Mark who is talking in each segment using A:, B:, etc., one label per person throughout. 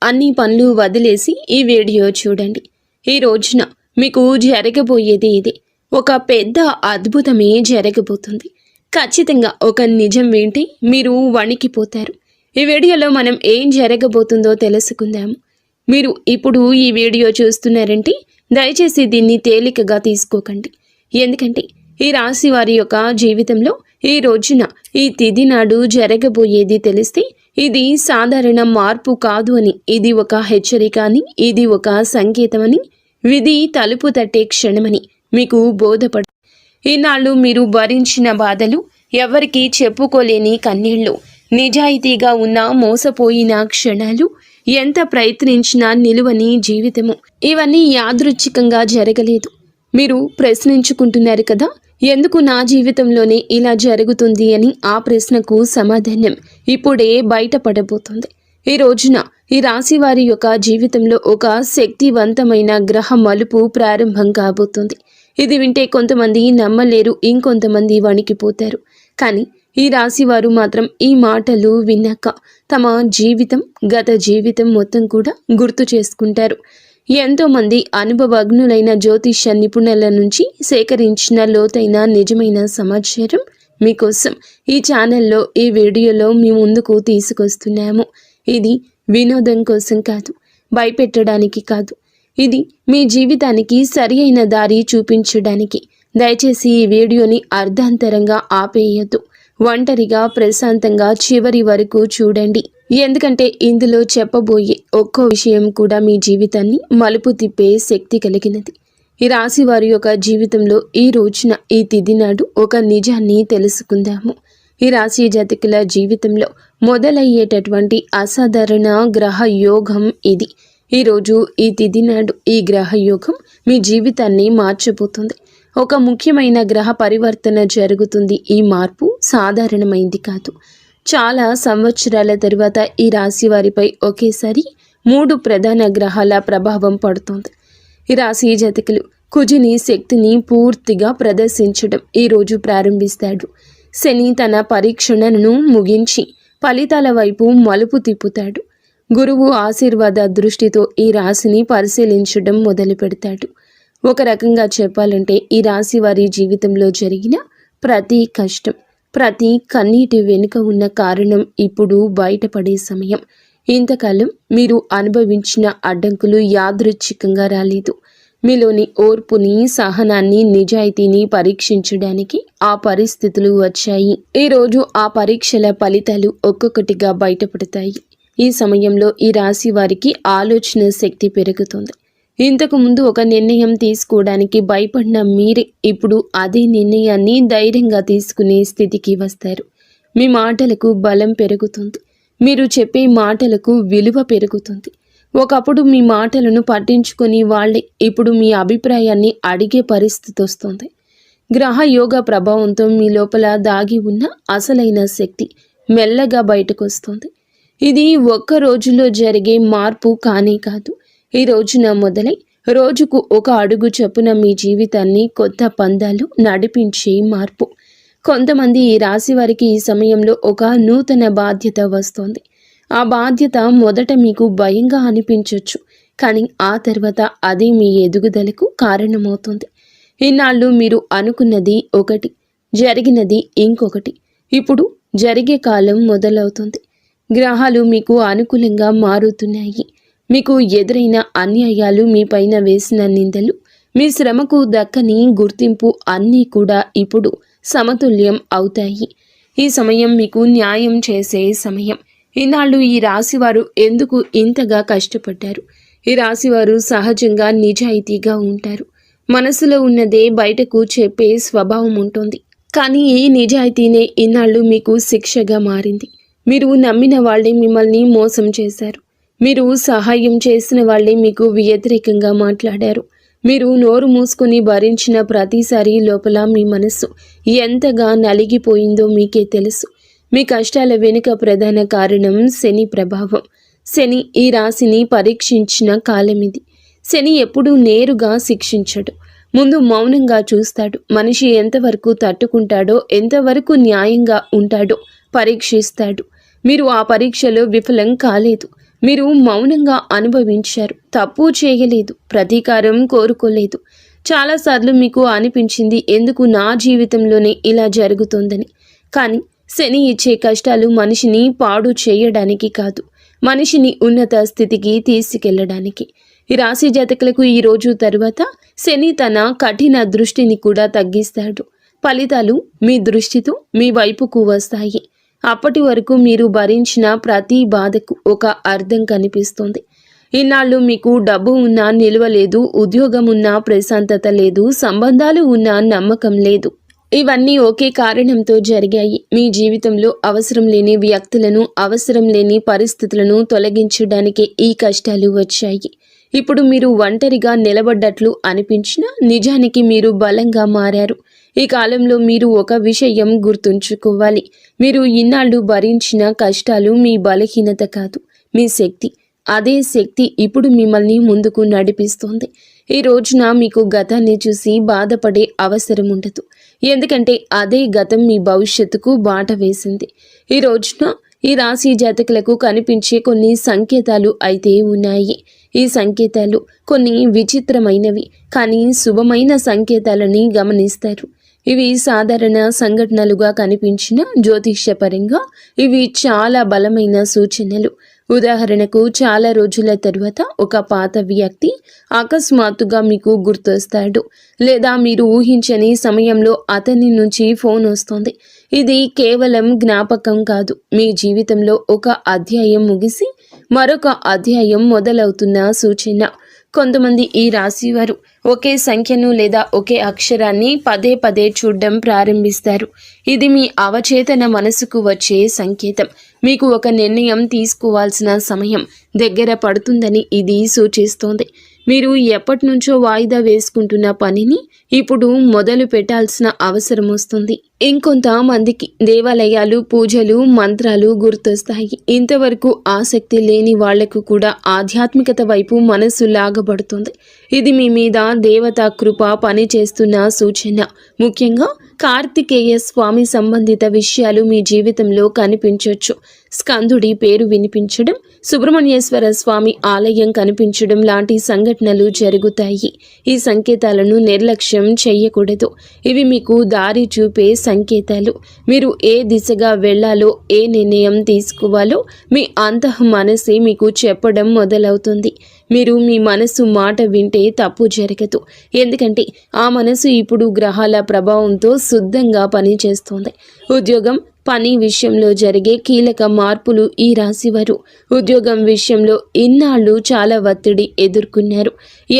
A: అన్ని పనులు వదిలేసి ఈ వీడియో చూడండి. ఈ రోజున మీకు జరగబోయేది ఇది. ఒక పెద్ద అద్భుతమే జరగబోతుంది. ఖచ్చితంగా ఒక నిజం వింటే మీరు వణికిపోతారు. ఈ వీడియోలో మనం ఏం జరగబోతుందో తెలుసుకుందాము. మీరు ఇప్పుడు ఈ వీడియో చూస్తున్నారంటే దయచేసి దీన్ని తేలికగా తీసుకోకండి. ఎందుకంటే ఈ రాశి వారి యొక్క జీవితంలో ఈ రోజున ఈ తిథి నాడు జరగబోయేది తెలిస్తే ఇది సాధారణ మార్పు కాదు అని, ఇది ఒక హెచ్చరిక అని, ఇది ఒక సంకేతమని, విధి తలుపు తట్టే క్షణమని మీకు బోధపడు. ఈనాళ్ళు మీరు భరించిన బాధలు, ఎవరికీ చెప్పుకోలేని కన్నీళ్లు, నిజాయితీగా ఉన్న మోసపోయిన క్షణాలు, ఎంత ప్రయత్నించినా నిలువని జీవితము, ఇవన్నీ యాదృచ్ఛికంగా జరగలేదు. మీరు ప్రశ్నించుకుంటున్నారు కదా, ఎందుకు నా జీవితంలోనే ఇలా జరుగుతుంది అని. ఆ ప్రశ్నకు సమాధానం ఇప్పుడే బయటపడబోతుంది. ఈ రోజున ఈ రాశి వారి యొక్క జీవితంలో ఒక శక్తివంతమైన గ్రహ మలుపు ప్రారంభం కాబోతుంది. ఇది వింటే కొంతమంది నమ్మలేరు, ఇంకొంతమంది వణికిపోతారు. కానీ ఈ రాశి వారు మాత్రం ఈ మాటలు విన్నాక తమ గత జీవితం మొత్తం కూడా గుర్తు చేసుకుంటారు. ఎంతోమంది అనుభవజ్ఞులైన జ్యోతిష్య నిపుణుల నుంచి సేకరించిన లోతైన నిజమైన సమాచారం మీకోసం ఈ ఛానల్లో ఈ వీడియోలో మీ ముందుకు తీసుకొస్తున్నాము. ఇది వినోదం కోసం కాదు, భయపెట్టడానికి కాదు, ఇది మీ జీవితానికి సరి అయిన దారి చూపించడానికి. దయచేసి ఈ వీడియోని అర్ధాంతరంగా ఆపేయద్దు. ఒంటరిగా ప్రశాంతంగా చివరి వరకు చూడండి. ఎందుకంటే ఇందులో చెప్పబోయే ఒక్కో విషయం కూడా మీ జీవితాన్ని మలుపు తిప్పే శక్తి కలిగినది. ఈ రాశి వారి యొక్క జీవితంలో ఈ రోజున ఈ తిథి నాడు ఒక నిజాన్ని తెలుసుకుందాము. ఈ రాశి జాతకుల జీవితంలో మొదలయ్యేటటువంటి అసాధారణ గ్రహ యోగం ఇది. ఈరోజు ఈ తిథి నాడు ఈ గ్రహ యోగం మీ జీవితాన్ని మార్చబోతుంది. ఒక ముఖ్యమైన గ్రహ పరివర్తన జరుగుతుంది. ఈ మార్పు సాధారణమైంది కాదు. చాలా సంవత్సరాల తరువాత ఈ రాశి వారిపై ఒకేసారి 3 ప్రధాన గ్రహాల ప్రభావం పడుతుంది. ఈ రాశి జాతకులు కుజుని శక్తిని పూర్తిగా ప్రదర్శించడం ఈరోజు ప్రారంభిస్తాడు. శని తన పరీక్షణను ముగించి ఫలితాల వైపు మలుపు తిప్పుతాడు. గురువు ఆశీర్వాద దృష్టితో ఈ రాశిని పరిశీలించడం మొదలు పెడతాడు. ఒక రకంగా చెప్పాలంటే ఈ రాశి వారి జీవితంలో జరిగిన ప్రతి కష్టం, ప్రతి కన్నీటి వెనుక ఉన్న కారణం ఇప్పుడు బయటపడే సమయం. ఇంతకాలం మీరు అనుభవించిన అడ్డంకులు యాదృచ్ఛికంగా రాలేదు. మీలోని ఓర్పుని, సహనాన్ని, నిజాయితీని పరీక్షించడానికి ఆ పరిస్థితులు వచ్చాయి. ఈరోజు ఆ పరీక్షల ఫలితాలు ఒక్కొక్కటిగా బయటపడతాయి. ఈ సమయంలో ఈ రాశి వారికి ఆలోచన శక్తి పెరుగుతుంది. ఇంతకు ముందు ఒక నిర్ణయం తీసుకోవడానికి భయపడిన మీరే ఇప్పుడు అదే నిర్ణయాన్ని ధైర్యంగా తీసుకునే స్థితికి వస్తారు. మీ మాటలకు బలం పెరుగుతుంది. మీరు చెప్పే మాటలకు విలువ పెరుగుతుంది. ఒకప్పుడు మీ మాటలను పట్టించుకొని వాళ్ళే ఇప్పుడు మీ అభిప్రాయాన్ని అడిగే పరిస్థితి వస్తుంది. గ్రహ యోగ ప్రభావంతో మీ లోపల దాగి ఉన్న అసలైన శక్తి మెల్లగా బయటకు వస్తుంది. ఇది ఒక్క రోజులో జరిగే మార్పు కానే కాదు. ఈ రోజున మొదలై రోజుకు ఒక అడుగు చొప్పున మీ జీవితాన్ని కొత్త పందాలు నడిపించే మార్పు. కొంతమంది ఈ రాశి వారికి ఈ సమయంలో ఒక నూతన బాధ్యత వస్తుంది. ఆ బాధ్యత మొదట మీకు భయంగా అనిపించవచ్చు, కానీ ఆ తర్వాత అది మీ ఎదుగుదలకు కారణమవుతుంది. ఇన్నాళ్ళు మీరు అనుకున్నది ఒకటి, జరిగినది ఇంకొకటి. ఇప్పుడు జరిగే కాలం మొదలవుతుంది. గ్రహాలు మీకు అనుకూలంగా మారుతున్నాయి. మీకు ఎదురైన అన్యాయాలు, మీ పైన వేసిన నిందలు, మీ శ్రమకు దక్కని గుర్తింపు అన్నీ కూడా ఇప్పుడు సమతుల్యం అవుతాయి. ఈ సమయం మీకు న్యాయం చేసే సమయం. ఈనాళ్ళు ఈ రాశివారు ఎందుకు ఇంతగా కష్టపడ్డారు? ఈ రాశివారు సహజంగా నిజాయితీగా ఉంటారు. మనసులో ఉన్నదే బయటకు చెప్పే స్వభావం ఉంటుంది. కానీ ఈ నిజాయితీనే ఇన్నాళ్ళు మీకు శిక్షగా మారింది. మీరు నమ్మిన వాళ్ళే మిమ్మల్ని మోసం చేశారు. మీరు సహాయం చేసిన వాళ్ళే మీకు వ్యతిరేకంగా మాట్లాడారు. మీరు నోరు మూసుకుని భరించిన ప్రతిసారి లోపల మీ మనస్సు ఎంతగా నలిగిపోయిందో మీకే తెలుసు. మీ కష్టాల వెనుక ప్రధాన కారణం శని ప్రభావం. శని ఈ రాశిని పరీక్షించిన కాలం ఇది. శని ఎప్పుడూ నేరుగా శిక్షించడు. ముందు మౌనంగా చూస్తాడు. మనిషి ఎంతవరకు తట్టుకుంటాడో, ఎంతవరకు న్యాయంగా ఉంటాడో పరీక్షిస్తాడు. మీరు ఆ పరీక్షలో విఫలం కాలేదు. మీరు మౌనంగా అనుభవించారు. తప్పు చేయలేదు, ప్రతీకారం కోరుకోలేదు. చాలాసార్లు మీకు అనిపించింది ఎందుకు నా జీవితంలోనే ఇలా జరుగుతోందని. కానీ శని ఇచ్చే కష్టాలు మనిషిని పాడు చేయడానికి కాదు, మనిషిని ఉన్నత స్థితికి తీసుకెళ్లడానికి. ఈ రాశి జాతకులకు ఈ రోజు తరువాత శని తన కఠిన దృష్టిని కూడా తగ్గిస్తాడు. ఫలితాలు మీ దృష్టితో మీ వైపుకు వస్తాయి. అప్పటి వరకు మీరు భరించిన ప్రతి బాధకు ఒక అర్థం కనిపిస్తుంది. ఇన్నాళ్ళు మీకు డబ్బు ఉన్నా నిలువ లేదు, ఉద్యోగం ఉన్నా ప్రశాంతత లేదు, సంబంధాలు ఉన్నా నమ్మకం లేదు. ఇవన్నీ ఒకే కారణంతో జరిగాయి. మీ జీవితంలో అవసరం లేని వ్యక్తులను, అవసరం లేని పరిస్థితులను తొలగించడానికే ఈ కష్టాలు వచ్చాయి. ఇప్పుడు మీరు ఒంటరిగా నిలబడ్డట్లు అనిపించినా నిజానికి మీరు బలంగా మారారు. ఈ కాలంలో మీరు ఒక విషయం గుర్తుంచుకోవాలి. మీరు ఇన్నాళ్ళు భరించిన కష్టాలు మీ బలహీనత కాదు, మీ శక్తి. అదే శక్తి ఇప్పుడు మిమ్మల్ని ముందుకు నడిపిస్తోంది. ఈ రోజున మీకు గతాన్ని చూసి బాధపడే అవసరం ఉండదు. ఎందుకంటే అదే గతం మీ భవిష్యత్తుకు బాట వేసింది. ఈ రోజున ఈ రాశి జాతకులకు కనిపించే కొన్ని సంకేతాలు అయితే ఉన్నాయి. ఈ సంకేతాలు కొన్ని విచిత్రమైనవి, కానీ శుభమైన సంకేతాలని గమనిస్తారు. ఇవి సాధారణ సంఘటనలుగా కనిపించిన జ్యోతిష్యపరంగా ఇవి చాలా బలమైన సూచనలు. ఉదాహరణకు, చాలా రోజుల తరువాత ఒక పాత వ్యక్తి అకస్మాత్తుగా మీకు గుర్తొస్తాడు, లేదా మీరు ఊహించని సమయంలో అతని నుంచి ఫోన్ వస్తుంది. ఇది కేవలం జ్ఞాపకం కాదు, మీ జీవితంలో ఒక అధ్యాయం ముగిసి మరొక అధ్యాయం మొదలవుతున్న సూచన. కొంతమంది ఈ రాశి వారు ఒకే సంఖ్యను లేదా ఒకే అక్షరాన్ని పదే పదే చూడడం ప్రారంభిస్తారు. ఇది మీ అవచేతన మనసుకు వచ్చే సంకేతం. మీకు ఒక నిర్ణయం తీసుకోవాల్సిన సమయం దగ్గర పడుతుందని ఇది సూచిస్తోంది. మీరు ఎప్పటి నుంచో వాయిదా వేసుకుంటున్న పనిని ఇప్పుడు మొదలు పెట్టాల్సిన అవసరం వస్తుంది. ఇంకొంతమందికి దేవాలయాలు, పూజలు, మంత్రాలు గుర్తొస్తాయి. ఇంతవరకు ఆసక్తి లేని వాళ్లకు కూడా ఆధ్యాత్మికత వైపు మనసు లాగబడుతుంది. ఇది మీ మీద దేవతా కృప పనిచేస్తున్న సూచన. ముఖ్యంగా కార్తికేయ స్వామి సంబంధిత విషయాలు మీ జీవితంలో కనిపించవచ్చు. స్కందుడి పేరు వినిపించడం, సుబ్రహ్మణ్యేశ్వర స్వామి ఆలయం కనిపించడం లాంటి సంఘటనలు జరుగుతాయి. ఈ సంకేతాలను నిర్లక్ష్యం చేయకూడదు. ఇవి మీకు దారి చూపే సంకేతాలు. మీరు ఏ దిశగా వెళ్లాలో, ఏ నిర్ణయం తీసుకోవాలో మీ అంతః మనసే మీకు చెప్పడం మొదలవుతుంది. మీరు మీ మనసు మాట వింటే తప్పు జరగదు. ఎందుకంటే ఆ మనసు ఇప్పుడు గ్రహాల ప్రభావంతో శుద్ధంగా పనిచేస్తుంది. ఉద్యోగం, పని విషయంలో జరిగే కీలక మార్పులు. ఈ రాశివారు ఉద్యోగం విషయంలో ఇన్నాళ్ళు చాలా ఒత్తిడి ఎదుర్కొన్నారు.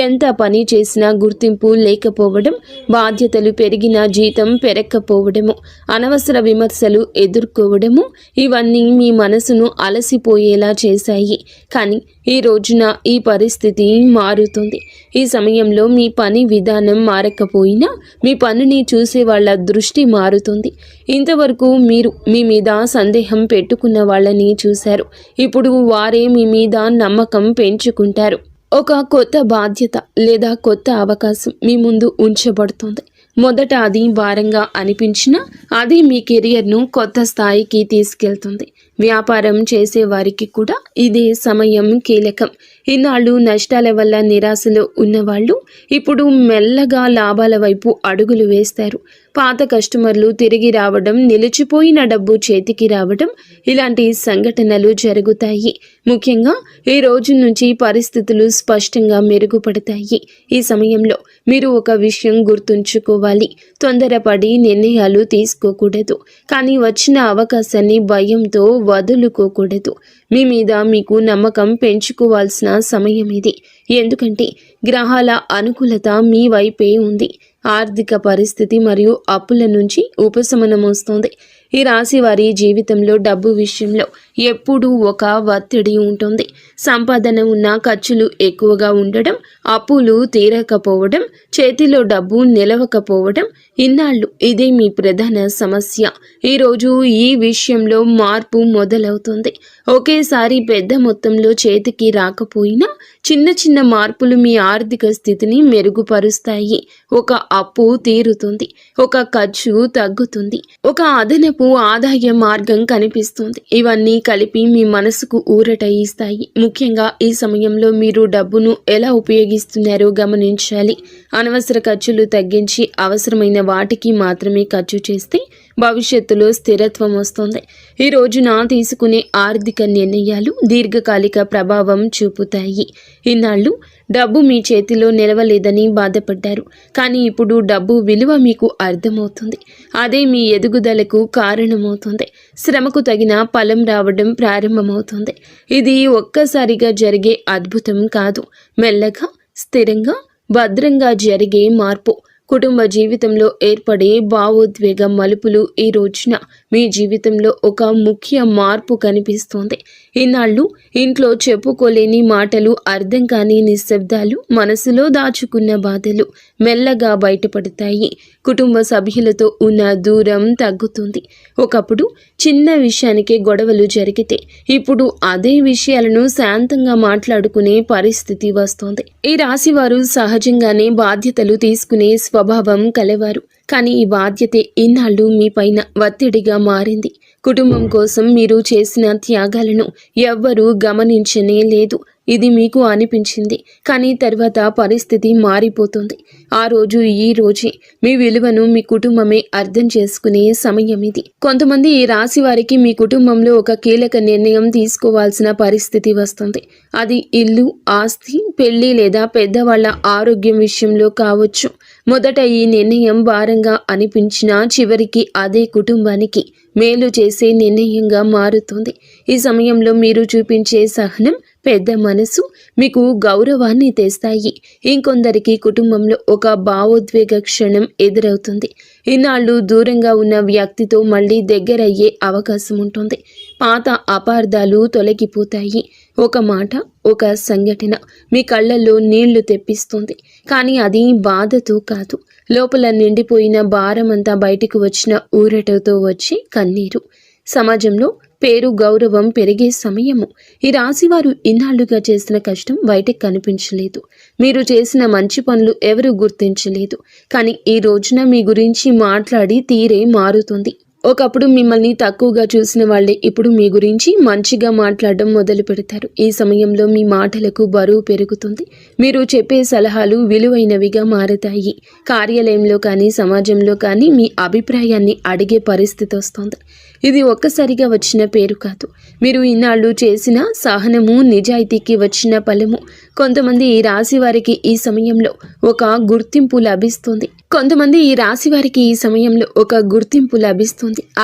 A: ఎంత పని చేసినా గుర్తింపు లేకపోవడం, బాధ్యతలు పెరిగినా జీతం పెరగకపోవడము, అనవసర విమర్శలు ఎదుర్కోవడము, ఇవన్నీ మీ మనసును అలసిపోయేలా చేశాయి. కానీ ఈ రోజున ఈ పరిస్థితి మారుతుంది. ఈ సమయంలో మీ పని విధానం మారకపోయినా మీ పనిని చూసే వాళ్ళ దృష్టి మారుతుంది. ఇంతవరకు మీరు మీ మీద సందేహం పెట్టుకున్న వాళ్ళని చూశారు. ఇప్పుడు వారే మీ మీద నమ్మకం పెంచుకుంటారు. ఒక కొత్త బాధ్యత లేదా కొత్త అవకాశం మీ ముందు ఉంచబడుతుంది. మొదట అది భారంగా అనిపించినా అది మీ కెరియర్ను కొత్త స్థాయికి తీసుకెళ్తుంది. వ్యాపారం చేసే వారికి కూడా ఇదే సమయం కీలకం. ఇన్నాళ్ళు నష్టాల వల్ల నిరాశలో ఉన్నవాళ్ళు ఇప్పుడు మెల్లగా లాభాల వైపు అడుగులు వేస్తారు. పాత కస్టమర్లు తిరిగి రావడం, నిలిచిపోయిన డబ్బు చేతికి రావడం, ఇలాంటి సంఘటనలు జరుగుతాయి. ముఖ్యంగా ఈ రోజు నుంచి పరిస్థితులు స్పష్టంగా మెరుగుపడతాయి. ఈ సమయంలో మీరు ఒక విషయం గుర్తుంచుకోవాలి. తొందరపడి నిర్ణయాలు తీసుకోకూడదు. కానీ వచ్చిన అవకాశాన్ని భయంతో వదులుకోకూడదు. మీ మీద మీకు నమ్మకం పెంచుకోవాల్సిన సమయం ఇది. ఎందుకంటే గ్రహాల అనుకూలత మీ వైపే ఉంది. ఆర్థిక పరిస్థితి మరియు అప్పుల నుంచి ఉపశమనం వస్తుంది. ఈ రాశి వారి జీవితంలో డబ్బు విషయంలో ఎప్పుడూ ఒక ఒత్తిడి ఉంటుంది. సంపాదన ఉన్న ఖర్చులు ఎక్కువగా ఉండడం, అప్పులు తీరకపోవడం, చేతిలో డబ్బు నిలవకపోవడం, ఇన్నాళ్ళు ఇదే మీ ప్రధాన సమస్య. ఈరోజు ఈ విషయంలో మార్పు మొదలవుతుంది. ఒకేసారి పెద్ద మొత్తంలో చేతికి రాకపోయినా చిన్న చిన్న మార్పులు మీ ఆర్థిక స్థితిని మెరుగుపరుస్తాయి. ఒక అప్పు తీరుతుంది, ఒక ఖర్చు తగ్గుతుంది, ఒక అదనపు ఆదాయ మార్గం కనిపిస్తుంది. ఇవన్నీ కలిపి మీ మనసుకు ఊరట ఇస్తాయి. ముఖ్యంగా ఈ సమయంలో మీరు డబ్బును ఎలా ఉపయోగిస్తున్నారో గమనించాలి. అనవసర ఖర్చులు తగ్గించి అవసరమైన వాటికి మాత్రమే ఖర్చు చేస్తే భవిష్యత్తులో స్థిరత్వం వస్తుంది. ఈ రోజున తీసుకునే ఆర్థిక నిర్ణయాలు దీర్ఘకాలిక ప్రభావం చూపుతాయి. ఇన్నాళ్ళు డబ్బు మీ చేతిలో నిలవలేదని బాధపడ్డారు, కానీ ఇప్పుడు డబ్బు విలువ మీకు అర్థమవుతుంది. అదే మీ ఎదుగుదలకు కారణమవుతుంది. శ్రమకు తగిన ఫలం రావడం ప్రారంభమవుతుంది. ఇది ఒక్కసారిగా జరిగే అద్భుతం కాదు, మెల్లగా స్థిరంగా భద్రంగా జరిగే మార్పు. కుటుంబ జీవితంలో ఏర్పడే భావోద్వేగ మలుపులు ఈ రోజున మీ జీవితంలో ఒక ముఖ్య మార్పు కనిపిస్తోంది. ఇన్నాళ్ళు ఇంట్లో చెప్పుకోలేని మాటలు, అర్థం కాని నిశ్శబ్దాలు, మనసులో దాచుకున్న బాధలు మెల్లగా బయటపడతాయి. కుటుంబ సభ్యులతో ఉన్న దూరం తగ్గుతుంది. ఒకప్పుడు చిన్న విషయానికే గొడవలు జరిగితే ఇప్పుడు అదే విషయాలను శాంతంగా మాట్లాడుకునే పరిస్థితి వస్తోంది. ఈ రాశివారు సహజంగానే బాధ్యతలు తీసుకునే స్వభావం కలవారు, కానీ ఈ బాధ్యతే ఇన్నాళ్ళు మీ పైన ఒత్తిడిగా మారింది. కుటుంబం కోసం మీరు చేసిన త్యాగాలను ఎవ్వరూ గమనించనే లేదు. ఇది మీకు అనిపించింది, కానీ తర్వాత పరిస్థితి మారిపోతుంది. ఆ రోజు ఈ రోజే మీ విలువను మీ కుటుంబమే అర్థం చేసుకునే సమయం ఇది. కొంతమంది ఈ రాశి వారికి మీ కుటుంబంలో ఒక కీలక నిర్ణయం తీసుకోవాల్సిన పరిస్థితి వస్తుంది. అది ఇల్లు, ఆస్తి, పెళ్లి లేదా పెద్దవాళ్ల ఆరోగ్యం విషయంలో కావచ్చు. మొదట ఈ నిర్ణయం భారంగా అనిపించినా చివరికి అదే కుటుంబానికి మేలు చేసే నిర్ణయంగా మారుతుంది. ఈ సమయంలో మీరు చూపించే సహనం, పెద్ద మనసు మీకు గౌరవాన్ని తెస్తాయి. ఇంకొందరికి కుటుంబంలో ఒక భావోద్వేగ క్షణం ఎదురవుతుంది. ఇన్నాళ్ళు దూరంగా ఉన్న వ్యక్తితో మళ్ళీ దగ్గరయ్యే అవకాశం ఉంటుంది. పాత అపార్థాలు తొలగిపోతాయి. ఒక మాట, ఒక సంఘటన మీ కళ్ళల్లో నీళ్లు తెప్పిస్తుంది, కానీ అది బాధతో కాదు, లోపల నిండిపోయిన భారమంతా బయటికి వచ్చిన ఊరటతో వచ్చి కన్నీరు. సమాజంలో పేరు, గౌరవం పెరిగే సమయము. ఈ రాశివారు ఇన్నాళ్లుగా చేసిన కష్టం బయటకు కనిపించలేదు. మీరు చేసిన మంచి పనులు ఎవరు గుర్తించలేదు, కానీ ఈ రోజున మీ గురించి మాట్లాడి తీరే మారుతుంది. ఒకప్పుడు మిమ్మల్ని తక్కువగా చూసిన వాళ్ళే ఇప్పుడు మీ గురించి మంచిగా మాట్లాడడం మొదలు పెడతారు. ఈ సమయంలో మీ మాటలకు బరువు పెరుగుతుంది. మీరు చెప్పే సలహాలు విలువైనవిగా మారతాయి. కార్యాలయంలో కానీ సమాజంలో కానీ మీ అభిప్రాయాన్ని అడిగే పరిస్థితి వస్తుంది. ఇది ఒక్కసారిగా వచ్చిన పేరు కాదు, మీరు ఇన్నాళ్ళు చేసిన సహనము, నిజాయితీకి వచ్చిన ఫలము. కొంతమంది ఈ రాశి వారికి ఈ సమయంలో ఒక గుర్తింపు లభిస్తుంది.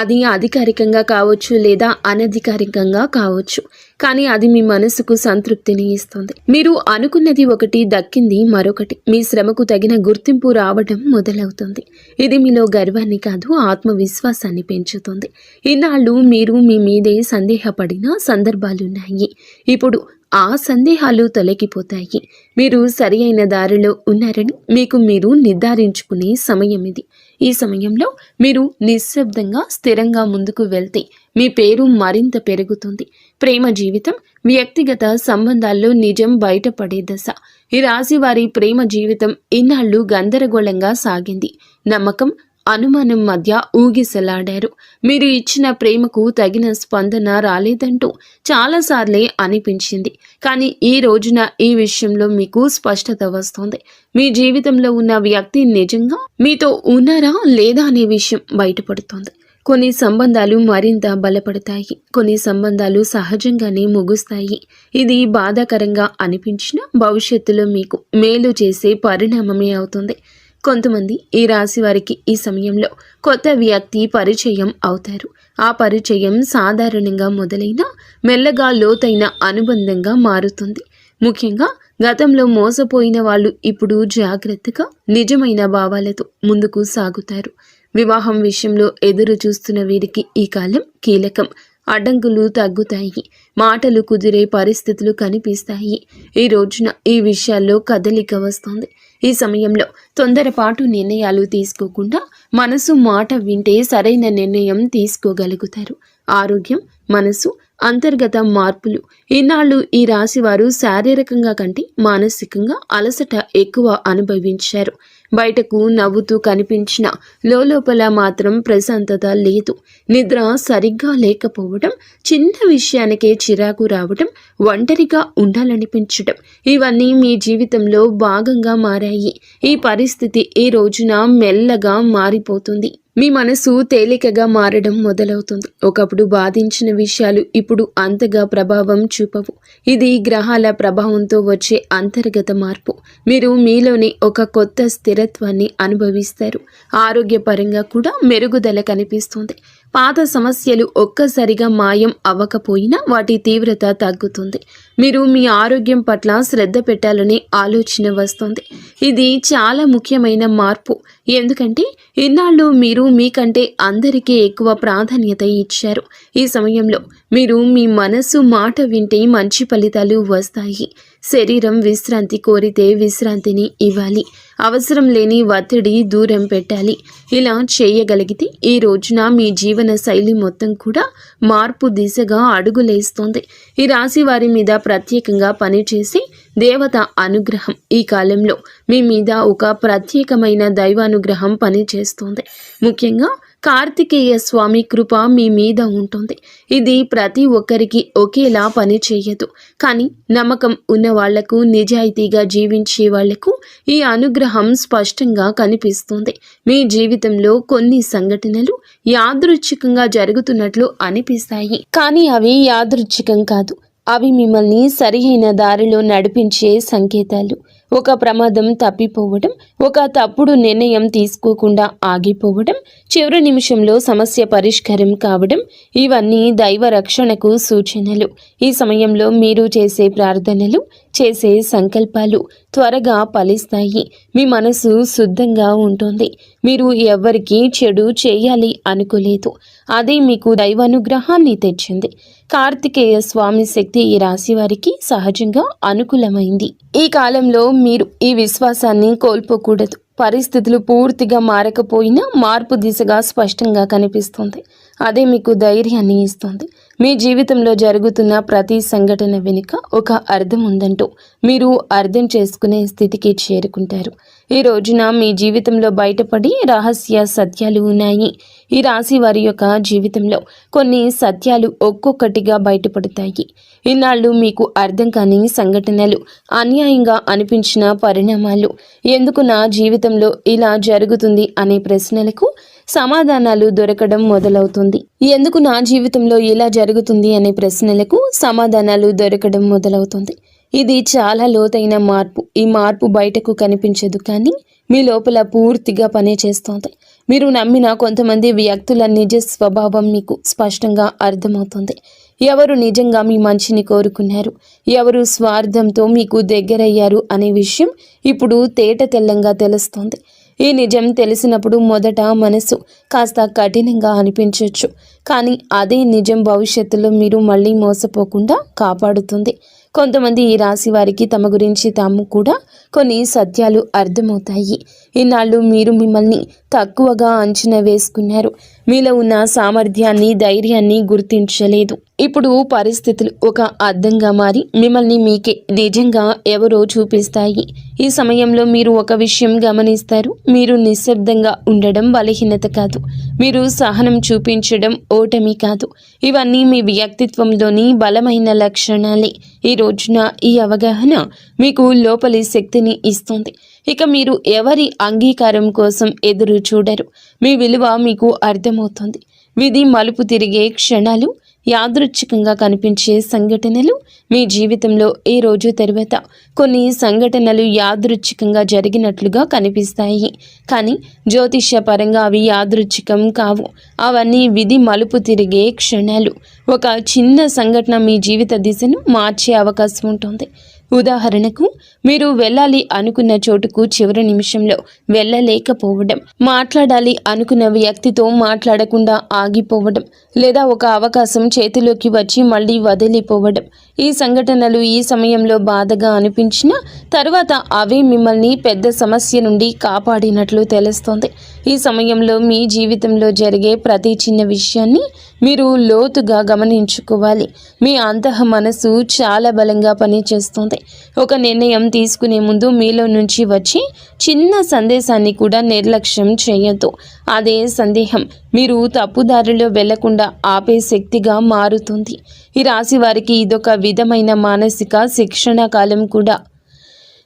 A: అది అధికారికంగా కావచ్చు లేదా అనధికారికంగా కావచ్చు, కానీ అది మీ మనసుకు సంతృప్తిని ఇస్తుంది. మీరు అనుకున్నది ఒకటి, దక్కింది మరొకటి. మీ శ్రమకు తగిన గుర్తింపు రావడం మొదలవుతుంది. ఇది మీలో గర్వాన్ని కాదు, ఆత్మవిశ్వాసాన్ని పెంచుతుంది. ఇన్నాళ్ళు మీరు మీ మీదే సందేహపడిన సందర్భాలున్నాయి. ఇప్పుడు ఆ సందేహాలు తొలగిపోతాయి. మీరు సరి అయిన దారిలో ఉన్నారని మీకు మీరు నిర్ధారించుకునే సమయం ఇది. ఈ సమయంలో మీరు నిశ్శబ్దంగా స్థిరంగా ముందుకు వెళ్తే మీ పేరు మరింత పెరుగుతుంది. ప్రేమ జీవితం, వ్యక్తిగత సంబంధాల్లో నిజం బయటపడే దశ. ఈ రాశి వారి ప్రేమ జీవితం ఇన్నాళ్ళు గందరగోళంగా సాగింది. నమ్మకం, అనుమానం మధ్య ఊగిసలాడారు. మీరు ఇచ్చిన ప్రేమకు తగిన స్పందన రాలేదంటూ చాలాసార్లే అనిపించింది, కానీ ఈ రోజున ఈ విషయంలో మీకు స్పష్టత వస్తుంది. మీ జీవితంలో ఉన్న వ్యక్తి నిజంగా మీతో ఉన్నారా లేదా అనే విషయం బయటపడుతోంది. కొన్ని సంబంధాలు మరింత బలపడతాయి, కొన్ని సంబంధాలు సహజంగానే ముగుస్తాయి. ఇది బాధాకరంగా అనిపించిన భవిష్యత్తులో మీకు మేలు చేసే పరిణామమే అవుతుంది. కొంతమంది ఈ రాశి వారికి ఈ సమయంలో కొత్త వ్యక్తి పరిచయం అవుతారు. ఆ పరిచయం సాధారణంగా మొదలైన మెల్లగా లోతైన అనుబంధంగా మారుతుంది. ముఖ్యంగా గతంలో మోసపోయిన వాళ్ళు ఇప్పుడు జాగ్రత్తగా నిజమైన భావాలతో ముందుకు సాగుతారు. వివాహం విషయంలో ఎదురు చూస్తున్న వీరికి ఈ కాలం కీలకం. అడ్డంకులు తగ్గుతాయి, మాటలు కుదిరే పరిస్థితులు కనిపిస్తాయి. ఈ రోజున ఈ విషయాల్లో కదలిక వస్తుంది. ఈ సమయంలో తొందరపాటు నిర్ణయాలు తీసుకోకుండా మనసు మాట వింటే సరైన నిర్ణయం తీసుకోగలుగుతారు. ఆరోగ్యం, మనసు, అంతర్గత మార్పులు. ఈనాళ్ళు ఈ రాశి వారు శారీరకంగా కంటే మానసికంగా అలసట ఎక్కువ అనుభవించారు. బయటకు నవ్వుతూ కనిపించిన లోపల మాత్రం ప్రశాంతత లేదు. నిద్ర సరిగ్గా లేకపోవడం, చిన్న విషయానికే చిరాకు రావడం, ఒంటరిగా ఉండాలనిపించడం, ఇవన్నీ మీ జీవితంలో భాగంగా మారాయి. ఈ పరిస్థితి ఈ రోజున మెల్లగా మారిపోతుంది. మీ మనసు తేలికగా మారడం మొదలవుతుంది. ఒకప్పుడు బాధించిన విషయాలు ఇప్పుడు అంతగా ప్రభావం చూపవు. ఇది గ్రహాల ప్రభావంతో వచ్చే అంతర్గత మార్పు. మీరు మీలోని ఒక కొత్త స్థిరత్వాన్ని అనుభవిస్తారు. ఆరోగ్యపరంగా కూడా మెరుగుదల కనిపిస్తుంది. పాత సమస్యలు ఒక్కసారిగా మాయం అవ్వకపోయినా వాటి తీవ్రత తగ్గుతుంది. మీరు మీ ఆరోగ్యం పట్ల శ్రద్ధ పెట్టాలనే ఆలోచన వస్తుంది. ఇది చాలా ముఖ్యమైన మార్పు. ఎందుకంటే ఇన్నాళ్ళు మీరు మీకంటే అందరికీ ఎక్కువ ప్రాధాన్యత ఇచ్చారు. ఈ సమయంలో మీరు మీ మనసు మాట వింటే మంచి ఫలితాలు వస్తాయి. శరీరం విశ్రాంతి కోరితే విశ్రాంతిని ఇవ్వాలి. అవసరం లేని ఒత్తిడి దూరం పెట్టాలి. ఇలా చేయగలిగితే ఈ రోజున మీ జీవన శైలి మొత్తం కూడా మార్పు దిశగా అడుగులేస్తుంది. ఈ రాశి వారి మీద ప్రత్యేకంగా పనిచేసే దేవత అనుగ్రహం ఈ కాలంలో మీ మీద ఒక ప్రత్యేకమైన దైవానుగ్రహం పనిచేస్తుంది. ముఖ్యంగా కార్తికేయ స్వామి కృప మీ మీద ఉంటుంది. ఇది ప్రతి ఒక్కరికి ఒకేలా పని చేయదు. కానీ నమ్మకం ఉన్న వాళ్లకు, నిజాయితీగా జీవించే వాళ్లకు ఈ అనుగ్రహం స్పష్టంగా కనిపిస్తుంది. మీ జీవితంలో కొన్ని సంఘటనలు యాదృచ్ఛికంగా జరుగుతున్నట్లు అనిపిస్తాయి. కానీ అవి యాదృచ్ఛికం కాదు. అవి మిమ్మల్ని సరియైన దారిలో నడిపించే సంకేతాలు. ఒక ప్రమాదం తప్పిపోవడం, ఒక తప్పుడు నిర్ణయం తీసుకోకుండా ఆగిపోవడం, చివరి నిమిషంలో సమస్య పరిష్కారం కావడం, ఇవన్నీ దైవ రక్షణకు సూచనలు. ఈ సమయంలో మీరు చేసే ప్రార్థనలు, చేసే సంకల్పాలు త్వరగా ఫలిస్తాయి. మీ మనసు శుద్ధంగా ఉంటుంది. మీరు ఎవ్వరికీ చెడు చేయాలి అనుకోలేదు. అదే మీకు దైవానుగ్రహాన్ని తెచ్చింది. కార్తికేయ స్వామి శక్తి ఈ రాశి వారికి సహజంగా అనుకూలమైంది. ఈ కాలంలో మీరు ఈ విశ్వాసాన్ని కోల్పోకూడదు. పరిస్థితులు పూర్తిగా మారకపోయినా మార్పు దిశగా స్పష్టంగా కనిపిస్తుంది. అదే మీకు ధైర్యాన్ని ఇస్తుంది. మీ జీవితంలో జరుగుతున్న ప్రతి సంఘటన వెనుక ఒక అర్థం ఉందంటూ మీరు అర్థం చేసుకునే స్థితికి చేరుకుంటారు. ఈ రోజున మీ జీవితంలో బయటపడి రహస్య సత్యాలు ఉన్నాయి. ఈ రాశి వారి యొక్క జీవితంలో కొన్ని సత్యాలు ఒక్కొక్కటిగా బయటపడతాయి. ఇన్నాళ్ళు మీకు అర్థం కాని సంఘటనలు, అన్యాయంగా అనిపించిన పరిణామాలు, ఎందుకు నా జీవితంలో ఇలా జరుగుతుంది అనే ప్రశ్నలకు సమాధానాలు దొరకడం మొదలవుతుంది. ఎందుకు నా జీవితంలో ఇలా జరుగుతుంది అనే ప్రశ్నలకు సమాధానాలు దొరకడం మొదలవుతుంది. ఇది చాలా లోతైన మార్పు. ఈ మార్పు బయటకు కనిపించదు, కానీ మీ లోపల పూర్తిగా పనిచేస్తుంది. మీరు నమ్మిన కొంతమంది వ్యక్తుల నిజ స్వభావం మీకు స్పష్టంగా అర్థమవుతుంది. ఎవరు నిజంగా మీ మంచిని కోరుకున్నారు, ఎవరు స్వార్థంతో మీకు దగ్గరయ్యారు అనే విషయం ఇప్పుడు తేట తెల్లంగా తెలుస్తుంది. ఈ నిజం తెలిసినప్పుడు మొదట మనసు కాస్త కఠినంగా అనిపించవచ్చు, కానీ అదే నిజం భవిష్యత్తులో మీరు మళ్ళీ మోసపోకుండా కాపాడుతుంది. కొంతమంది ఈ రాశి వారికి తమ గురించి తాము కూడా కొన్ని సత్యాలు అర్థమవుతాయి. ఇన్నాళ్ళు మీరు మిమ్మల్ని తక్కువగా అంచనా వేసుకున్నారు. మీలో ఉన్న సామర్థ్యాన్ని, ధైర్యాన్ని గుర్తించలేదు. ఇప్పుడు పరిస్థితులు ఒక అద్దంగా మారి మిమ్మల్ని మీకే నిజంగా ఎవరో చూపిస్తాయి. ఈ సమయంలో మీరు ఒక విషయం గమనిస్తారు. మీరు నిశ్శబ్దంగా ఉండడం బలహీనత కాదు. మీరు సహనం చూపించడం ఓటమి కాదు. ఇవన్నీ మీ వ్యక్తిత్వంలోని బలమైన లక్షణాలే. ఈ రోజున ఈ అవగాహన మీకు లోపలి శక్తిని ఇస్తుంది. ఇక మీరు ఎవరి అంగీకారం కోసం ఎదురు చూడరు. మీ విలువ మీకు అర్థమవుతుంది. విధి మలుపు తిరిగే క్షణాలు, యాదృచ్ఛికంగా కనిపించే సంఘటనలు, మీ జీవితంలో ఈ రోజు తర్వాత కొన్ని సంఘటనలు యాదృచ్ఛికంగా జరిగినట్లుగా కనిపిస్తాయి. కానీ జ్యోతిష్య పరంగా అవి యాదృచ్ఛికం కావు. అవన్నీ విధి మలుపు తిరిగే క్షణాలు. ఒక చిన్న సంఘటన మీ జీవిత దిశను మార్చే అవకాశం ఉంటుంది. ఉదాహరణకు, మీరు వెళ్ళాలి అనుకున్న చోటుకు చివరి నిమిషంలో వెళ్ళలేకపోవడం, మాట్లాడాలి అనుకున్న వ్యక్తితో మాట్లాడకుండా ఆగిపోవడం, లేదా ఒక అవకాశం చేతిలోకి వచ్చి మళ్ళీ వదిలిపోవడం, ఈ సంఘటనలు ఈ సమయంలో బాధగా అనిపించినా తర్వాత అవే మిమ్మల్ని పెద్ద సమస్య నుండి కాపాడినట్లు తెలుస్తోంది. ఈ సమయంలో మీ జీవితంలో జరిగే ప్రతి చిన్న విషయాన్ని మీరు లోతుగా గమనించుకోవాలి. మీ అంతః మనసు చాలా బలంగా పనిచేస్తుంది. ఒక నిర్ణయం తీసుకునే ముందు మీలో నుంచి వచ్చి చిన్న సందేశాన్ని కూడా నిర్లక్ష్యం చేయొద్దు. అదే సందేహం మీరు తప్పుదారిలో వెళ్లకుండా ఆపే శక్తిగా మారుతుంది. ఈ రాశి వారికి ఇదొక విధమైన మానసిక శిక్షణ కాలం కూడా.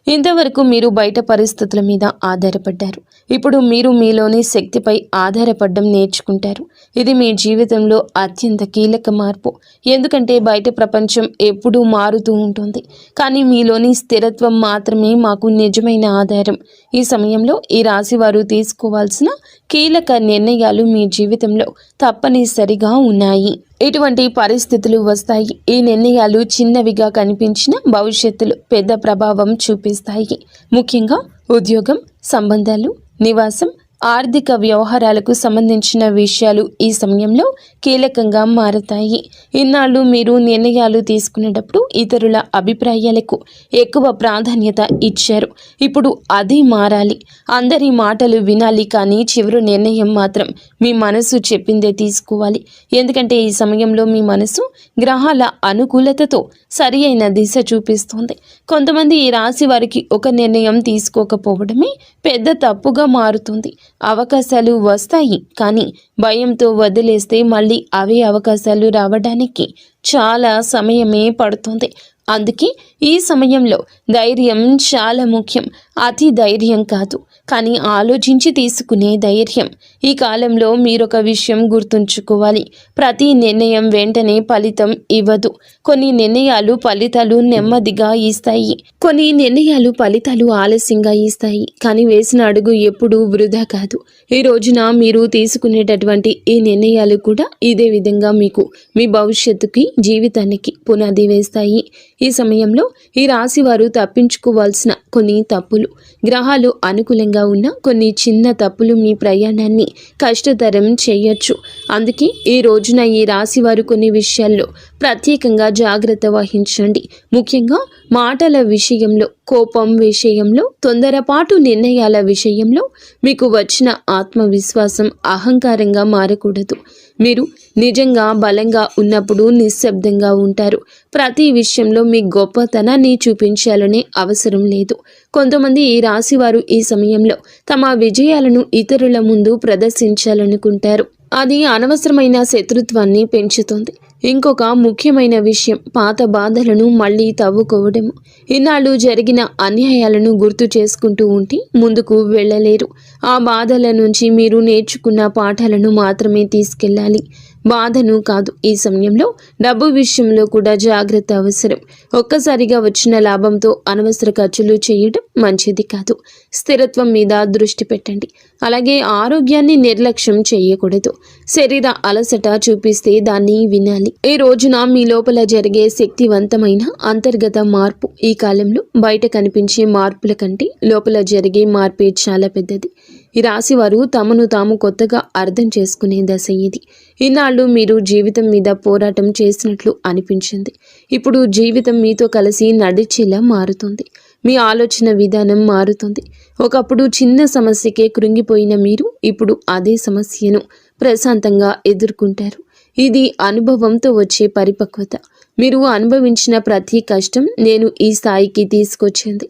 A: ఇంతవరకు మీరు బయట పరిస్థితుల మీద ఆధారపడ్డారు. ఇప్పుడు మీరు మీలోని శక్తిపై ఆధారపడడం నేర్చుకుంటారు. ఇది మీ జీవితంలో అత్యంత కీలక మార్పు. ఎందుకంటే బయట ప్రపంచం ఎప్పుడూ మారుతూ ఉంటుంది, కానీ మీలోని స్థిరత్వం మాత్రమే మాకు నిజమైన ఆధారం. ఈ సమయంలో ఈ రాశి వారు తీసుకోవాల్సిన కీలక నిర్ణయాలు మీ జీవితంలో తప్పనిసరిగా ఉన్నాయి. ఇటువంటి పరిస్థితులు వస్తాయి. ఈ నిర్ణయాలు చిన్నవిగా కనిపించిన భవిష్యత్తులో పెద్ద ప్రభావం చూపిస్తాయి. ముఖ్యంగా ఉద్యోగం, సంబంధాలు, నివాసం, ఆర్థిక వ్యవహారాలకు సంబంధించిన విషయాలు ఈ సమయంలో కీలకంగా మారతాయి. ఇన్నాళ్ళు మీరు నిర్ణయాలు తీసుకునేటప్పుడు ఇతరుల అభిప్రాయాలకు ఎక్కువ ప్రాధాన్యత ఇచ్చారు. ఇప్పుడు అది మారాలి. అందరి మాటలు వినాలి, కానీ చివరి నిర్ణయం మాత్రం మీ మనసు చెప్పిందే తీసుకోవాలి. ఎందుకంటే ఈ సమయంలో మీ మనసు గ్రహాల అనుకూలతతో సరి అయిన దిశ చూపిస్తుంది. కొంతమంది ఈ రాశి వారికి ఒక నిర్ణయం తీసుకోకపోవడమే పెద్ద తప్పుగా మారుతుంది. అవకాశాలు వస్తాయి, కానీ భయంతో వదిలేస్తే మళ్ళీ అవే అవకాశాలు రావడానికి చాలా సమయమే పడుతుంది. అందుకే ఈ సమయంలో ధైర్యం చాలా ముఖ్యం. అతి ధైర్యం కాదు, కానీ ఆలోచించి తీసుకునే ధైర్యం. ఈ కాలంలో మీరొక విషయం గుర్తుంచుకోవాలి. ప్రతి నిర్ణయం వెంటనే ఫలితం ఇవ్వదు. కొన్ని నిర్ణయాలు ఫలితాలు నెమ్మదిగా ఇస్తాయి, కొన్ని నిర్ణయాలు ఫలితాలు ఆలస్యంగా ఇస్తాయి. కానీ వేసిన అడుగు ఎప్పుడూ వృధా కాదు. ఈ రోజున మీరు తీసుకునేటటువంటి ఈ నిర్ణయాలు కూడా ఇదే విధంగా మీకు మీ భవిష్యత్తుకి, జీవితానికి పునాది వేస్తాయి. ఈ సమయంలో ఈ రాశి వారు తప్పించుకోవాల్సిన కొన్ని తప్పులు, గ్రహాలు అనుకూలంగా ఉన్న కొన్ని చిన్న తప్పులు మీ ప్రయాణాన్ని కష్టతరం చేయొచ్చు. అందుకే ఈ రోజున ఈ రాశి వారు కొన్ని విషయాల్లో ప్రత్యేకంగా జాగ్రత్త వహించండి. ముఖ్యంగా మాటల విషయంలో, కోపం విషయంలో, తొందరపాటు నిర్ణయాల విషయంలో మీకు వచ్చిన ఆత్మవిశ్వాసం అహంకారంగా మారకూడదు. మీరు నిజంగా బలంగా ఉన్నప్పుడు నిశ్శబ్దంగా ఉంటారు. ప్రతి విషయంలో మీ గొప్పతనాన్ని చూపించాలనే అవసరం లేదు. కొంతమంది ఈ రాశి వారు ఈ సమయంలో తమ విజయాలను ఇతరుల ముందు ప్రదర్శించాలనుకుంటారు. అది అనవసరమైన శత్రుత్వాన్ని పెంచుతుంది. ఇంకొక ముఖ్యమైన విషయం పాత బాధలను మళ్ళీ తవ్వుకోవడము. ఇన్నాళ్ళు జరిగిన అన్యాయాలను గుర్తు చేసుకుంటూ ఉంటే ముందుకు వెళ్ళలేరు. ఆ బాధల నుంచి మీరు నేర్చుకున్న పాఠాలను మాత్రమే తీసుకెళ్ళాలి, బాధను కాదు. ఈ సమయంలో డబ్బు విషయంలో కూడా జాగ్రత్త అవసరం. ఒక్కసారిగా వచ్చిన లాభంతో అనవసర ఖర్చులు చేయడం మంచిది కాదు. స్థిరత్వం మీద దృష్టి పెట్టండి. అలాగే ఆరోగ్యాన్ని నిర్లక్ష్యం చేయకూడదు. శరీర అలసట చూపిస్తే దాన్ని వినాలి. ఈ రోజున మీ లోపల జరిగే శక్తివంతమైన అంతర్గత మార్పు ఈ కాలంలో బయట కనిపించే మార్పుల కంటే లోపల జరిగే మార్పే చాలా పెద్దది. ఈ రాశి వారు తమను తాము కొత్తగా అర్థం చేసుకునే దశ ఇది. ఇన్నాళ్ళు మీరు జీవితం మీద పోరాటం చేసినట్లు అనిపించింది. ఇప్పుడు జీవితం మీతో కలిసి నడిచేలా మారుతుంది. మీ ఆలోచన విధానం మారుతుంది. ఒకప్పుడు చిన్న సమస్యకే కృంగిపోయిన మీరు ఇప్పుడు అదే సమస్యను ప్రశాంతంగా ఎదుర్కొంటారు. ఇది అనుభవంతో వచ్చే పరిపక్వత. మీరు అనుభవించిన ప్రతి కష్టం నేను ఈ స్థాయికి తీసుకొచ్చింది.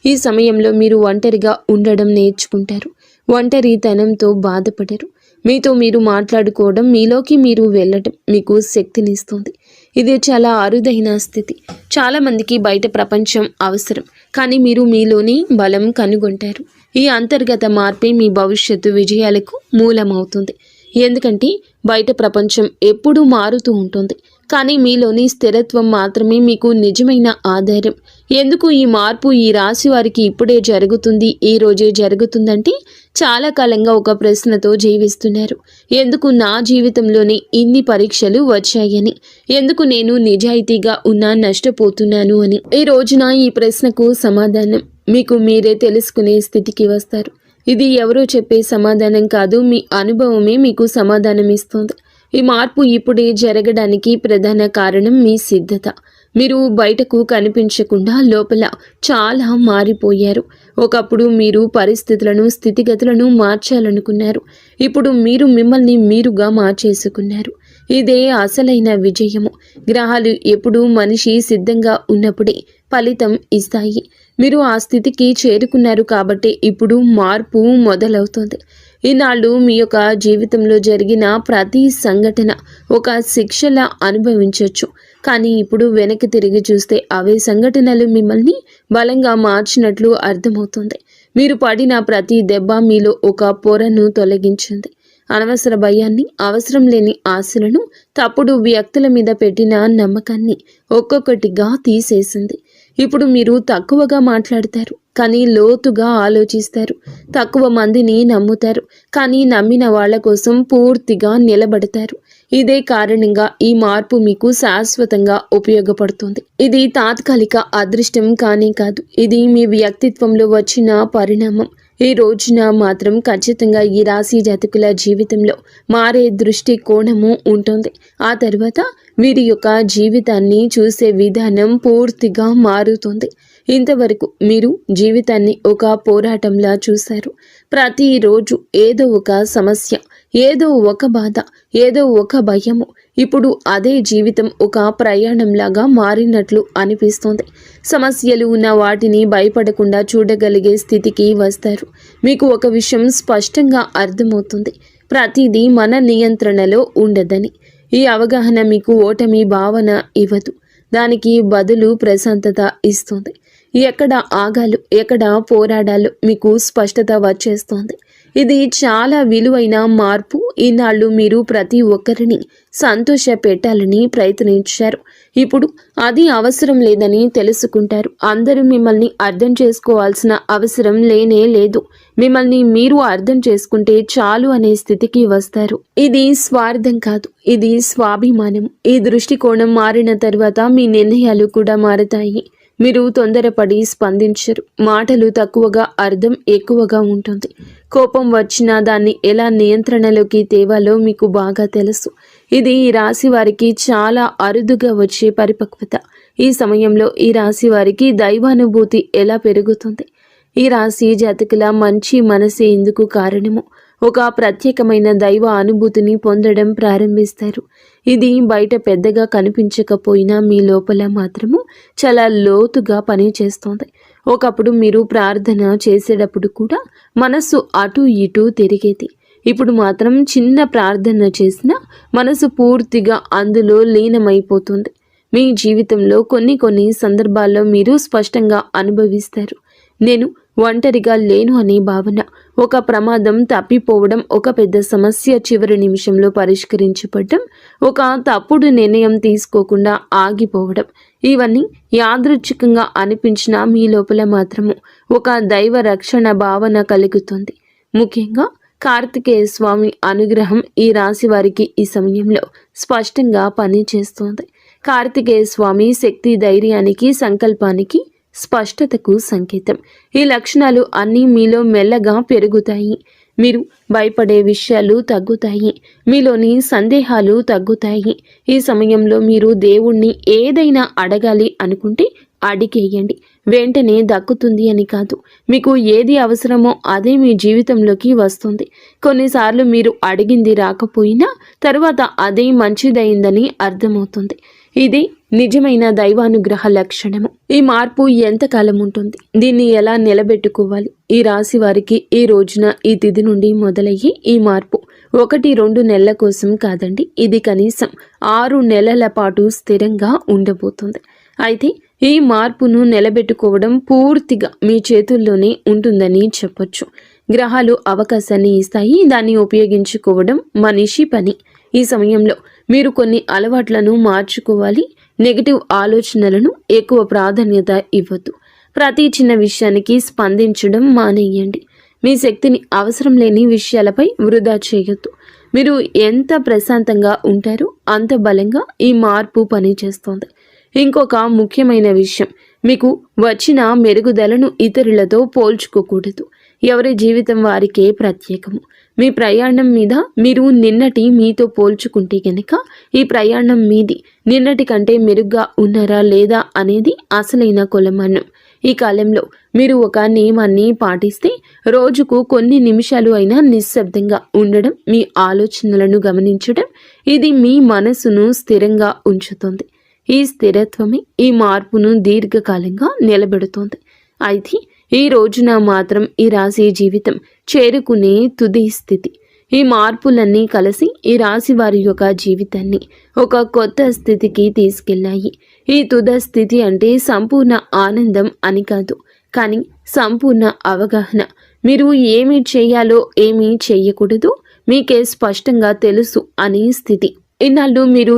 A: ఈ సమయంలో మీరు ఒంటరిగా ఉండడం నేర్చుకుంటారు. ఒంటరితనంతో బాధపడరు. మీతో మీరు మాట్లాడుకోవడం, మీలోకి మీరు వెళ్ళడం మీకు శక్తినిస్తుంది. ఇది చాలా అరుదైన స్థితి. చాలామందికి బయట ప్రపంచం అవసరం, కానీ మీరు మీలోని బలం కనుగొంటారు. ఈ అంతర్గత మార్పే మీ భవిష్యత్తు విజయాలకు మూలమవుతుంది. ఎందుకంటే బయట ప్రపంచం ఎప్పుడూ మారుతూ ఉంటుంది, కానీ మీలోని స్థిరత్వం మాత్రమే మీకు నిజమైన ఆధారం. ఎందుకు ఈ మార్పు ఈ రాశి వారికి ఇప్పుడే జరుగుతుంది, ఈ రోజే జరుగుతుందంటే చాలా కాలంగా ఒక ప్రశ్నతో జీవిస్తున్నారు. ఎందుకు నా జీవితంలోనే ఇన్ని పరీక్షలు వచ్చాయని, ఎందుకు నేను నిజాయితీగా ఉన్నా నష్టపోతున్నాను అని. ఈ రోజున ఈ ప్రశ్నకు సమాధానం మీకు మీరే తెలుసుకునే స్థితికి వస్తారు. ఇది ఎవరో చెప్పే సమాధానం కాదు, మీ అనుభవమే మీకు సమాధానం ఇస్తుంది. ఈ మార్పు ఇప్పుడే జరగడానికి ప్రధాన కారణం మీ సిద్ధత. మీరు బయటకు కనిపించకుండా లోపల చాలా మారిపోయారు. ఒకప్పుడు మీరు పరిస్థితులను, స్థితిగతులను మార్చాలనుకున్నారు. ఇప్పుడు మీరు మిమ్మల్ని మీరుగా మార్చేసుకున్నారు. ఇదే అసలైన విజయము. గ్రహాలు ఎప్పుడూ మనిషి సిద్ధంగా ఉన్నప్పుడే ఫలితం ఇస్తాయి. మీరు ఆ స్థితికి చేరుకున్నారు కాబట్టి ఇప్పుడు మార్పు మొదలవుతుంది. ఈనాళ్ళు మీ యొక్క జీవితంలో జరిగిన ప్రతి సంఘటన ఒక శిక్షలా అనుభవించవచ్చు. కానీ ఇప్పుడు వెనక్కి తిరిగి చూస్తే అవే సంఘటనలు మిమ్మల్ని బలంగా మార్చినట్లు అర్థమవుతుంది. మీరు పడిన ప్రతి దెబ్బ మీలో ఒక పొరను తొలగించింది. అనవసర భయాన్ని, అవసరం లేని ఆశలను, తప్పుడు వ్యక్తుల మీద పెట్టిన నమ్మకాన్ని ఒక్కొక్కటిగా తీసేసింది. ఇప్పుడు మీరు తక్కువగా మాట్లాడతారు, కానీ లోతుగా ఆలోచిస్తారు. తక్కువ మందిని నమ్ముతారు, కానీ నమ్మిన వాళ్ళ కోసం పూర్తిగా నిలబడతారు. ఇదే కారణంగా ఈ మార్పు మీకు శాశ్వతంగా ఉపయోగపడుతుంది. ఇది తాత్కాలిక అదృష్టం కానే కాదు. ఇది మీ వ్యక్తిత్వంలో వచ్చిన పరిణామం. ఈ రోజున మాత్రం ఖచ్చితంగా ఈ రాశి జాతకుల జీవితంలో మారే దృష్టి కోణము ఉంటుంది. ఆ తర్వాత వీరి యొక్క జీవితాన్ని చూసే విధానం పూర్తిగా మారుతుంది. ఇంతవరకు మీరు జీవితాన్ని ఒక పోరాటంలా చూశారు. ప్రతిరోజు ఏదో ఒక సమస్య, ఏదో ఒక బాధ, ఏదో ఒక భయము. ఇప్పుడు అదే జీవితం ఒక ప్రయాణంలాగా మారినట్లు అనిపిస్తోంది. సమస్యలు ఉన్న వాటిని భయపడకుండా చూడగలిగే స్థితికి వస్తారు. మీకు ఒక విషయం స్పష్టంగా అర్థమవుతుంది. ప్రతిదీ మన నియంత్రణలో ఉండదని. ఈ అవగాహన మీకు ఓటమి భావన ఇవ్వదు. దానికి బదులు ప్రశాంతత ఇస్తుంది. ఎక్కడ ఆగాలో, ఎక్కడ పోరాడాలో మీకు స్పష్టత వచ్చేస్తోంది. ఇది చాలా విలువైన మార్పు. ఈనాళ్ళు మీరు ప్రతి ఒక్కరిని సంతోష పెట్టాలని ప్రయత్నించారు. ఇప్పుడు అది అవసరం లేదని తెలుసుకుంటారు. అందరూ మిమ్మల్ని అర్థం చేసుకోవాల్సిన అవసరం లేనే లేదు. మిమ్మల్ని మీరు అర్థం చేసుకుంటే చాలు అనే స్థితికి వస్తారు. ఇది స్వార్థం కాదు, ఇది స్వాభిమానం. ఈ దృష్టికోణం మారిన తర్వాత మీ నిర్ణయాలు కూడా మారతాయి. మీరు తొందరపడి స్పందించరు. మాటలు తక్కువగా, అర్థం ఎక్కువగా ఉంటుంది. కోపం వచ్చినా దాన్ని ఎలా నియంత్రణలోకి తేవాలో మీకు బాగా తెలుసు. ఇది ఈ రాశి వారికి చాలా అరుదుగా వచ్చే పరిపక్వత. ఈ సమయంలో ఈ రాశి వారికి దైవానుభూతి ఎలా పెరుగుతుంది? ఈ రాశి జాతకుల మంచి మనసే ఇందుకు కారణము. ఒక ప్రత్యేకమైన దైవ అనుభూతిని పొందడం ప్రారంభిస్తారు. ఇది బయట పెద్దగా కనిపించకపోయినా మీ లోపల మాత్రము చాలా లోతుగా పనిచేస్తోంది. ఒకప్పుడు మీరు ప్రార్థన చేసేటప్పుడు కూడా మనసు అటు ఇటు తిరిగేది. ఇప్పుడు మాత్రం చిన్న ప్రార్థన చేసినా మనసు పూర్తిగా అందులో లీనమైపోతుంది. మీ జీవితంలో కొన్ని సందర్భాల్లో మీరు స్పష్టంగా అనుభవిస్తారు. నేను ఒంటరిగా లేను అనే భావన, ఒక ప్రమాదం తప్పిపోవడం, ఒక పెద్ద సమస్య చివరి నిమిషంలో పరిష్కరించబడడం, ఒక తప్పుడు నిర్ణయం తీసుకోకుండా ఆగిపోవడం, ఇవన్నీ యాదృచ్ఛికంగా అనిపించినా మీ లోపల మాత్రము ఒక దైవ రక్షణ భావన కలుగుతుంది. ముఖ్యంగా కార్తికేయ స్వామి అనుగ్రహం ఈ రాశి వారికి ఈ సమయంలో స్పష్టంగా పనిచేస్తోంది. కార్తికేయ స్వామి శక్తి, ధైర్యానికి, సంకల్పానికి, స్పష్టతకు సంకేతం. ఈ లక్షణాలు అన్నీ మీలో మెల్లగా పెరుగుతాయి. మీరు భయపడే విషయాలు తగ్గుతాయి. మీలోని సందేహాలు తగ్గుతాయి. ఈ సమయంలో మీరు దేవుణ్ణి ఏదైనా అడగాలి అనుకుంటే అడిగేయండి. వెంటనే దక్కుతుంది అని కాదు. మీకు ఏది అవసరమో అదే మీ జీవితంలోకి వస్తుంది. కొన్నిసార్లు మీరు అడిగింది రాకపోయినా తర్వాత అదే మంచిదైందని అర్థమవుతుంది. ఇది నిజమైన దైవానుగ్రహ లక్షణము. ఈ మార్పు ఎంతకాలం ఉంటుంది? దీన్ని ఎలా నిలబెట్టుకోవాలి? ఈ రాశి వారికి ఈ రోజున, ఈ తిథి నుండి మొదలయ్యి ఈ మార్పు 1-2 నెలల కోసం కాదండి. ఇది కనీసం 6 నెలల పాటు స్థిరంగా ఉండబోతుంది. అయితే ఈ మార్పును నిలబెట్టుకోవడం పూర్తిగా మీ చేతుల్లోనే ఉంటుందని చెప్పొచ్చు. గ్రహాలు అవకాశాన్ని ఇస్తాయి. దాన్ని ఉపయోగించుకోవడం మనిషి పని. ఈ సమయంలో మీరు కొన్ని అలవాట్లను మార్చుకోవాలి. నెగటివ్ ఆలోచనలను ఎక్కువ ప్రాధాన్యత ఇవ్వద్దు. ప్రతి చిన్న విషయానికి స్పందించడం మానేయండి. మీ శక్తిని అవసరం లేని విషయాలపై వృధా చేయొద్దు. మీరు ఎంత ప్రశాంతంగా ఉంటారో అంత బలంగా ఈ మార్పు పనిచేస్తోంది. ఇంకొక ముఖ్యమైన విషయం, మీకు వచ్చిన మెరుగుదలను ఇతరులతో పోల్చుకోకూడదు. ఎవరి జీవితం వారికే ప్రత్యేకము. మీ ప్రయాణం మీద మీరు నిన్నటి మీతో పోల్చుకుంటే గనక ఈ ప్రయాణం మీది నిన్నటి కంటే మెరుగ్గా ఉన్నారా లేదా అనేది అసలైన కొలమానం. ఈ కాలంలో మీరు ఒక నియమాన్ని పాటిస్తే రోజుకు కొన్ని నిమిషాలు అయినా నిశ్శబ్దంగా ఉండడం, మీ ఆలోచనలను గమనించడం, ఇది మీ మనసును స్థిరంగా ఉంచుతుంది. ఈ స్థిరత్వమే ఈ మార్పును దీర్ఘకాలంగా నిలబెడుతోంది. అయితే ఈ రోజున మాత్రం ఈ రాశి జీవితం చేరుకునే తుది స్థితి. ఈ మార్పులన్నీ కలిసి ఈ రాశి వారి యొక్క జీవితాన్ని ఒక కొత్త స్థితికి తీసుకెళ్లాయి. ఈ తుద స్థితి అంటే సంపూర్ణ ఆనందం అని కాదు, కానీ సంపూర్ణ అవగాహన. మీరు ఏమి చేయాలో ఏమీ చేయకూడదు మీకే స్పష్టంగా తెలుసు అనే స్థితి. ఇన్నాళ్ళు మీరు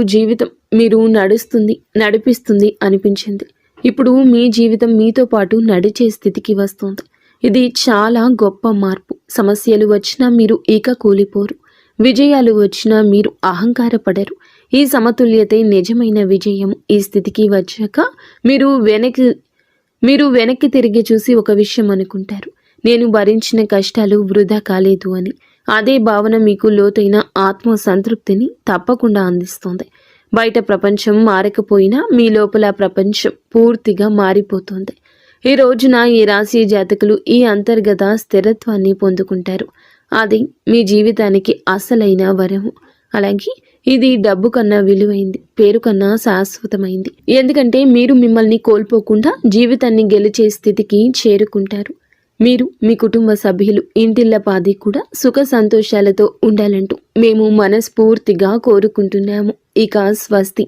A: నడిపిస్తుంది అనిపించింది. ఇప్పుడు మీ జీవితం మీతో పాటు నడిచే స్థితికి వస్తుంది. ఇది చాలా గొప్ప మార్పు. సమస్యలు వచ్చినా మీరు ఇక కూలిపోరు, విజయాలు వచ్చినా మీరు అహంకారపడరు. ఈ సమతుల్యతే నిజమైన విజయం. ఈ స్థితికి వచ్చాక మీరు వెనక్కి తిరిగి చూసి ఒక విషయం అనుకుంటారు, నేను భరించిన కష్టాలు వృధా కాలేదు అని. అదే భావన మీకు లోతైన ఆత్మ సంతృప్తిని తప్పకుండా అందిస్తుంది. బయట ప్రపంచం మారకపోయినా మీ లోపల ప్రపంచం పూర్తిగా మారిపోతుంది. ఈ రోజున ఈ రాశి జాతకులు ఈ అంతర్గత స్థిరత్వాన్ని పొందుకుంటారు. అది మీ జీవితానికి అసలైన వరము. అలాగే ఇది డబ్బు కన్నా విలువైంది, పేరు కన్నా శాశ్వతమైంది. ఎందుకంటే మీరు మిమ్మల్ని కోల్పోకుండా జీవితాన్ని గెలిచే స్థితికి చేరుకుంటారు. మీరు, మీ కుటుంబ సభ్యులు, ఇంటిల్లపాది కూడా సుఖ సంతోషాలతో ఉండాలంటూ మేము మనస్ఫూర్తిగా కోరుకుంటున్నాము. ఇక స్వస్తి.